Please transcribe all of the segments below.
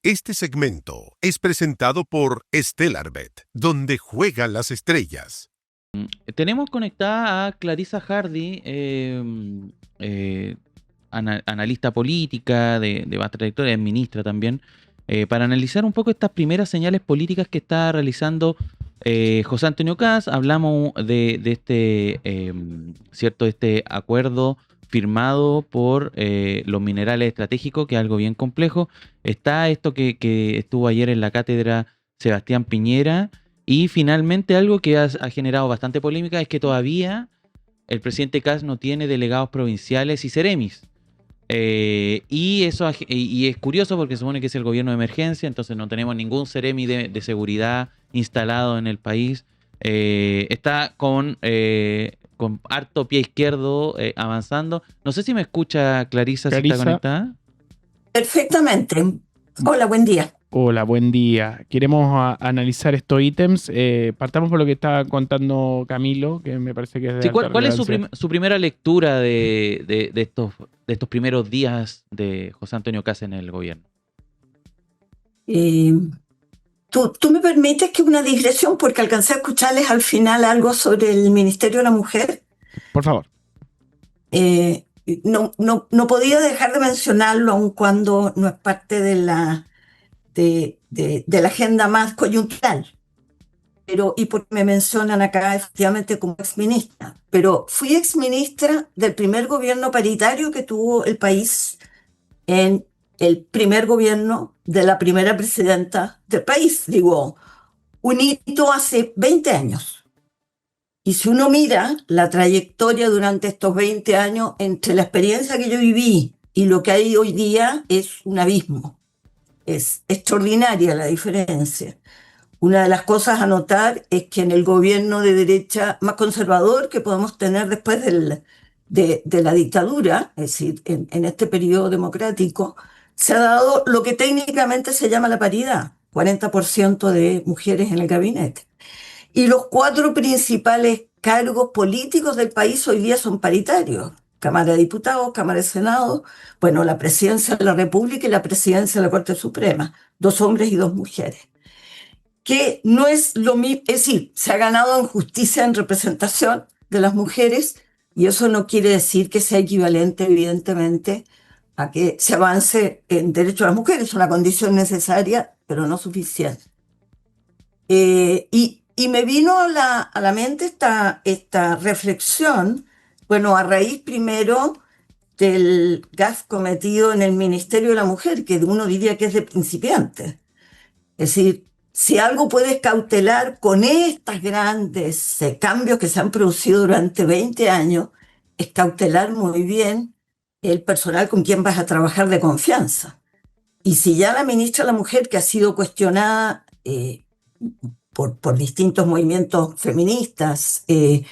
Este segmento es presentado por Stellarbet, donde juegan las estrellas. Tenemos conectada a Clarisa Hardy, analista política de vasta trayectoria, es ministra también, para analizar un poco estas primeras señales políticas que está realizando José Antonio Kast. Hablamos de este, ¿cierto? Este acuerdo firmado por los minerales estratégicos, que es algo bien complejo. Está esto que estuvo ayer en la cátedra Sebastián Piñera. Y finalmente algo que ha generado bastante polémica es que todavía el presidente Kast no tiene delegados provinciales y seremis. Y es curioso porque se supone que es el gobierno de emergencia, entonces no tenemos ningún seremi de seguridad instalado en el país. Está con harto pie izquierdo avanzando. No sé si me escucha Clarisa, si está conectada. Perfectamente. Hola, buen día. Hola, buen día. Queremos analizar estos ítems. Partamos por lo que estaba contando Camilo, que me parece que es de Sí, alta ¿cuál es relevancia. su primera lectura de estos primeros días de José Antonio Kast en el gobierno? ¿Tú me permites que una digresión, porque alcancé a escucharles al final algo sobre el Ministerio de la Mujer? Por favor. No podía dejar de mencionarlo, aun cuando no es parte de la agenda más coyuntural. Y porque me mencionan acá efectivamente como exministra. Pero fui exministra del primer gobierno paritario que tuvo el país en el primer gobierno de la primera presidenta del país. Digo, un hito hace 20 años. Y si uno mira la trayectoria durante estos 20 años, entre la experiencia que yo viví y lo que hay hoy día, es un abismo. Es extraordinaria la diferencia. Una de las cosas a notar es que en el gobierno de derecha más conservador que podemos tener después de la dictadura, es decir, en este periodo democrático, se ha dado lo que técnicamente se llama la paridad, 40% de mujeres en el gabinete. Y los 4 principales cargos políticos del país hoy día son paritarios: Cámara de Diputados, Cámara de Senado, bueno, la Presidencia de la República y la Presidencia de la Corte Suprema, 2 hombres y 2 mujeres. Que no es lo mismo, es decir, se ha ganado en justicia en representación de las mujeres, y eso no quiere decir que sea equivalente, evidentemente, a que se avance en derechos de las mujeres. Es una condición necesaria, pero no suficiente. Y me vino a la mente esta reflexión, bueno, a raíz primero del gaffe cometido en el Ministerio de la Mujer, que uno diría que es de principiantes. Es decir, si algo puedes cautelar con estos grandes cambios que se han producido durante 20 años, es cautelar muy bien el personal con quien vas a trabajar de confianza. Y si ya la ministra de la Mujer, que ha sido cuestionada por distintos movimientos feministas en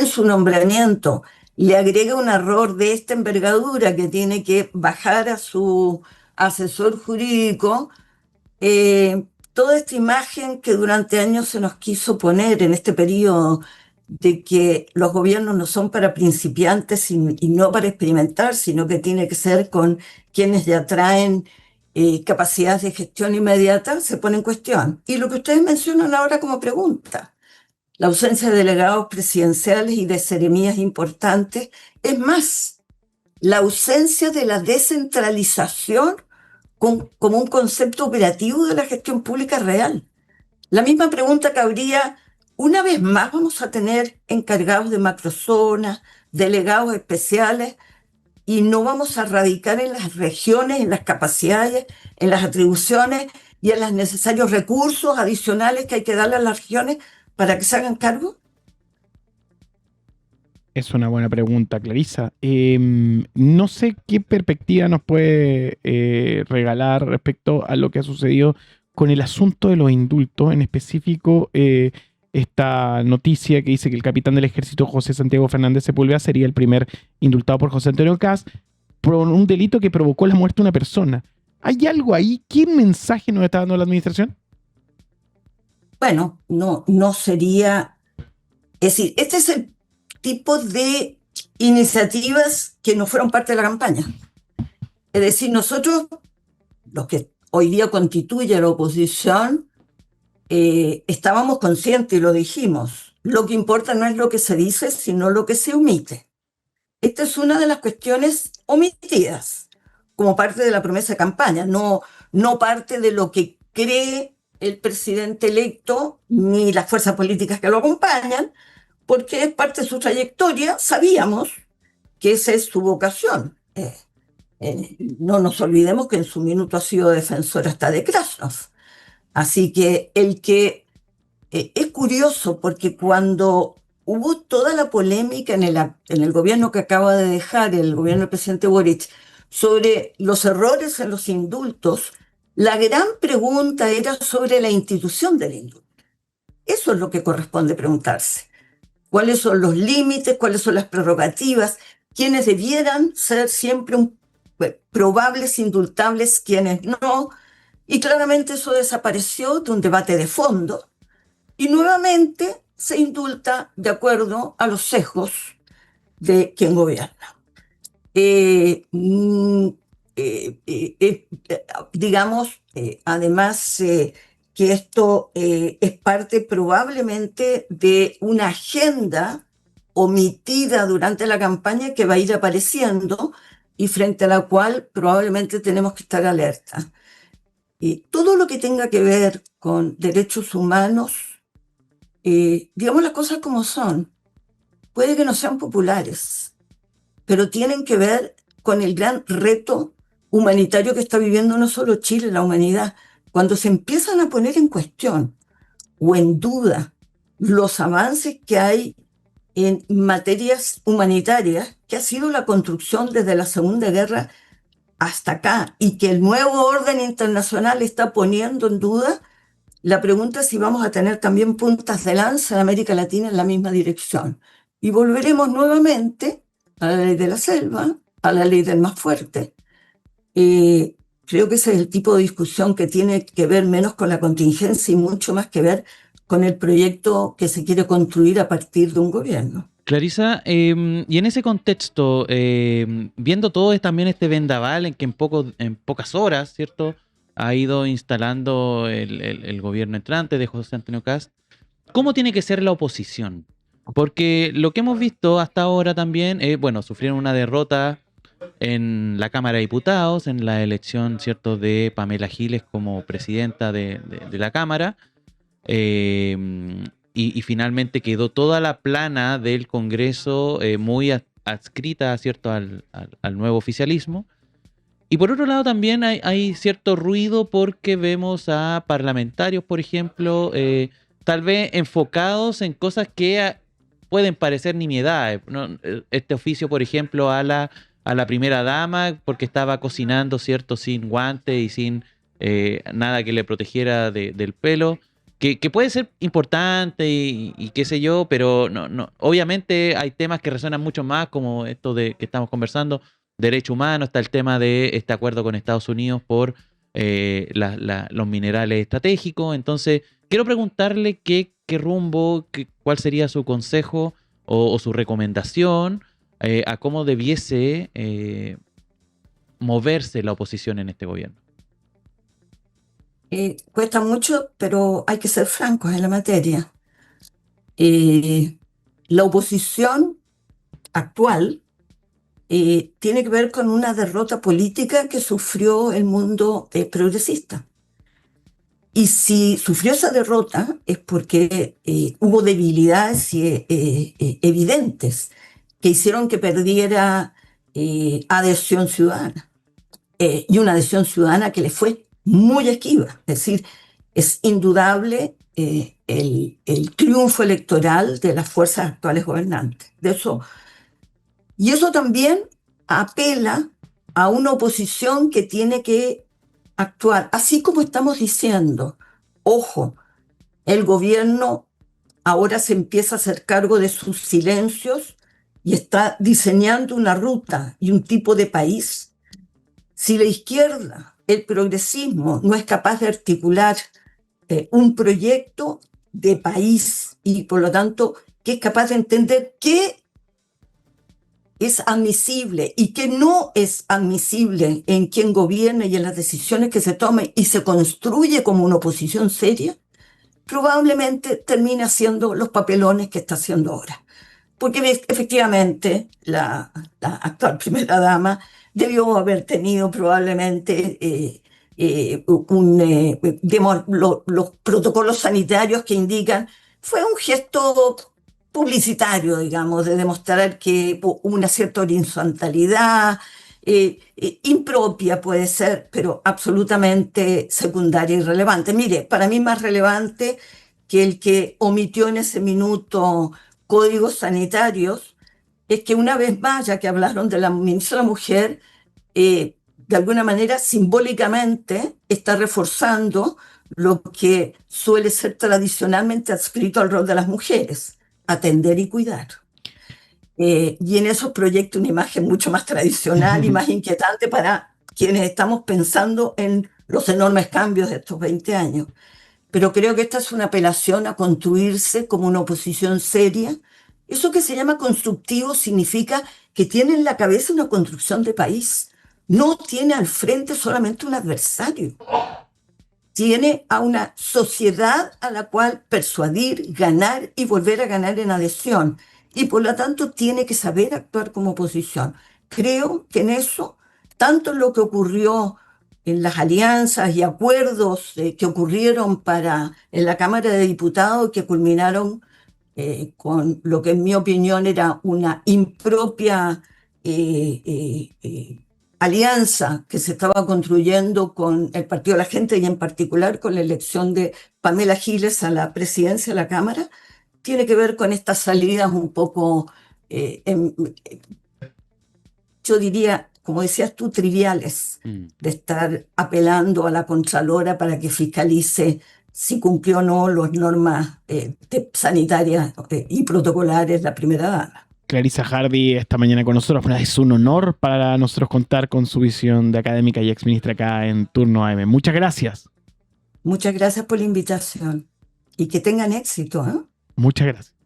su nombramiento, le agrega un error de esta envergadura, que tiene que bajar a su asesor jurídico, toda esta imagen que durante años se nos quiso poner en este periodo de que los gobiernos no son para principiantes y no para experimentar, sino que tiene que ser con quienes ya traen capacidades de gestión inmediata, se pone en cuestión. Y lo que ustedes mencionan ahora como pregunta, la ausencia de delegados presidenciales y de seremías importantes, es más, la ausencia de la descentralización como un concepto operativo de la gestión pública real. La misma pregunta cabría: una vez más vamos a tener encargados de macrozonas, delegados especiales, y no vamos a radicar en las regiones, en las capacidades, en las atribuciones y en los necesarios recursos adicionales que hay que darle a las regiones para que se hagan cargo. Es una buena pregunta, Clarisa. No sé qué perspectiva nos puede regalar respecto a lo que ha sucedido con el asunto de los indultos, en específico esta noticia que dice que el capitán del ejército José Santiago Fernández Sepúlveda sería el primer indultado por José Antonio Kast por un delito que provocó la muerte de una persona. ¿Hay algo ahí? ¿Qué mensaje nos está dando la administración? Bueno, no sería... Es decir, este es el tipo de iniciativas que no fueron parte de la campaña. Es decir, nosotros, los que hoy día constituye a la oposición, estábamos conscientes y lo dijimos. Lo que importa no es lo que se dice, sino lo que se omite. Esta es una de las cuestiones omitidas como parte de la promesa de campaña, no parte de lo que cree el presidente electo ni las fuerzas políticas que lo acompañan, porque es parte de su trayectoria. Sabíamos que esa es su vocación. No nos olvidemos que en su minuto ha sido defensor hasta de Krasnov. Así que es curioso, porque cuando hubo toda la polémica en el gobierno que acaba de dejar, el gobierno del presidente Boric, sobre los errores en los indultos, la gran pregunta era sobre la institución del indulto. Eso es lo que corresponde preguntarse. ¿Cuáles son los límites? ¿Cuáles son las prerrogativas? ¿Quiénes debieran ser siempre probables indultables? ¿Quiénes no? Y claramente eso desapareció de un debate de fondo. Y nuevamente se indulta de acuerdo a los sesgos de quien gobierna. Digamos, además, que esto es parte probablemente de una agenda omitida durante la campaña que va a ir apareciendo y frente a la cual probablemente tenemos que estar alerta. Todo lo que tenga que ver con derechos humanos, digamos las cosas como son, puede que no sean populares, pero tienen que ver con el gran reto humanitario que está viviendo no solo Chile, la humanidad. Cuando se empiezan a poner en cuestión o en duda los avances que hay en materias humanitarias, que ha sido la construcción desde la Segunda Guerra hasta acá, y que el nuevo orden internacional está poniendo en duda, la pregunta es si vamos a tener también puntas de lanza en América Latina en la misma dirección. Y volveremos nuevamente a la ley de la selva, a la ley del más fuerte. Creo que ese es el tipo de discusión que tiene que ver menos con la contingencia y mucho más que ver con el proyecto que se quiere construir a partir de un gobierno. Clarisa, y en ese contexto, viendo todo también este vendaval en que en pocas horas, ¿cierto?, ha ido instalando el gobierno entrante de José Antonio Kast, ¿cómo tiene que ser la oposición? Porque lo que hemos visto hasta ahora también, sufrieron una derrota en la Cámara de Diputados, en la elección, ¿cierto?, de Pamela Giles como presidenta de la Cámara. Y finalmente quedó toda la plana del Congreso muy adscrita, ¿cierto?, al nuevo oficialismo. Y por otro lado también hay cierto ruido porque vemos a parlamentarios, por ejemplo, tal vez enfocados en cosas que pueden parecer nimiedades, ¿no? Este oficio, por ejemplo, a la primera dama porque estaba cocinando, ¿cierto?, sin guante y sin nada que le protegiera del pelo. Que puede ser importante y qué sé yo, pero no. Obviamente hay temas que resuenan mucho más, como esto de que estamos conversando, derecho humano, está el tema de este acuerdo con Estados Unidos por los minerales estratégicos. Entonces, quiero preguntarle qué rumbo, cuál sería su consejo o su recomendación a cómo debiese moverse la oposición en este gobierno. Cuesta mucho, pero hay que ser francos en la materia. La oposición actual tiene que ver con una derrota política que sufrió el mundo progresista. Y si sufrió esa derrota es porque hubo debilidades evidentes que hicieron que perdiera adhesión ciudadana. Y una adhesión ciudadana que le fue muy esquiva. Es decir, es indudable el triunfo electoral de las fuerzas actuales gobernantes. Y eso también apela a una oposición que tiene que actuar, así como estamos diciendo, ojo, el gobierno ahora se empieza a hacer cargo de sus silencios y está diseñando una ruta y un tipo de país. Si la izquierda, el progresismo, no es capaz de articular un proyecto de país y por lo tanto que es capaz de entender qué es admisible y qué no es admisible en quien gobierne y en las decisiones que se tomen y se construye como una oposición seria, probablemente termine haciendo los papelones que está haciendo ahora. Porque efectivamente la actual primera dama debió haber tenido probablemente digamos, los protocolos sanitarios que indican, fue un gesto publicitario, digamos, de demostrar que una cierta horizontalidad impropia puede ser, pero absolutamente secundaria y relevante. Mire, para mí más relevante que el que omitió en ese minuto códigos sanitarios es que una vez más, ya que hablaron de la ministra de la Mujer, de alguna manera simbólicamente está reforzando lo que suele ser tradicionalmente adscrito al rol de las mujeres, atender y cuidar. Y en eso proyecta una imagen mucho más tradicional y más inquietante para quienes estamos pensando en los enormes cambios de estos 20 años. Pero creo que esta es una apelación a construirse como una oposición seria. Eso que se llama constructivo significa que tiene en la cabeza una construcción de país. No tiene al frente solamente un adversario. Tiene a una sociedad a la cual persuadir, ganar y volver a ganar en adhesión. Y por lo tanto tiene que saber actuar como oposición. Creo que en eso, tanto en lo que ocurrió en las alianzas y acuerdos que ocurrieron en la Cámara de Diputados, que culminaron con lo que en mi opinión era una impropia alianza que se estaba construyendo con el Partido de la Gente y en particular con la elección de Pamela Giles a la presidencia de la Cámara, tiene que ver con estas salidas un poco, yo diría, como decías tú, triviales, de estar apelando a la Contralora para que fiscalice si cumplió o no las normas sanitarias y protocolares la primera dama. Clarisa Hardy esta mañana con nosotros. Es un honor para nosotros contar con su visión de académica y exministra acá en Turno AM. Muchas gracias. Muchas gracias por la invitación y que tengan éxito, ¿eh? Muchas gracias.